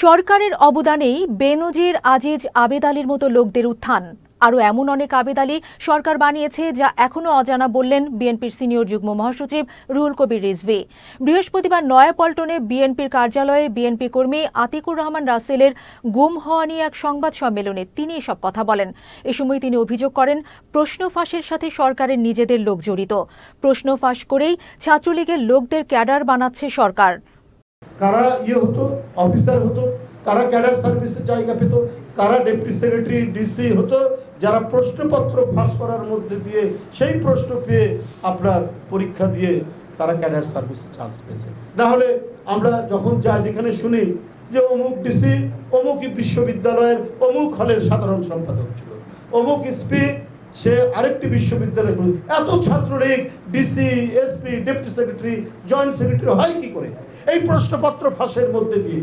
সরকারের অবদানেই বেনজির আজিজ আবেদ আলীর মতো লোকদের উত্থান। আরও এমন অনেক আবেদ আলী সরকার বানিয়েছে যা এখনও অজানা বললেন বিএনপির সিনিয়র যুগ্ম মহাসচিব রুহুল কবির রিজভী। বৃহস্পতিবার নয়াপল্টনে বিএনপির কার্যালয়ে বিএনপি কর্মী আতিকুর রহমান রাসেলের গুম হওয়া নিয়ে এক সংবাদ সম্মেলনে তিনি এসব কথা বলেন। এ সময় তিনি অভিযোগ করেন, প্রশ্ন ফাঁসের সাথে সরকারের নিজেদের লোক জড়িত। প্রশ্ন ফাঁস করেই ছাত্রলীগের লোকদের ক্যাডার বানাচ্ছে সরকার। কারা হতো, অফিসার হতো, কারা ক্যাডার সার্ভিসে জায়গা পেত, কারা ডেপুটি সেক্রেটারি ডিসি হতো, যারা প্রশ্নপত্র ফাঁস করার মধ্যে দিয়ে সেই প্রশ্ন পেয়ে আপনার পরীক্ষা দিয়ে তারা ক্যাডার সার্ভিসে চান্স পেয়েছে। না হলে আমরা যখন যাই যেখানে শুনি যে অমুক ডিসি অমুক বিশ্ববিদ্যালয়ের অমুক হলের সাধারণ সম্পাদক ছিল, অমুক এসপি সে আরেকটি বিশ্ববিদ্যালয়, এত Chhatra League DC SP deputy secretary joint secretary হয় কি করে? এই প্রশ্নপত্র ফাঁসের মধ্যে দিয়ে।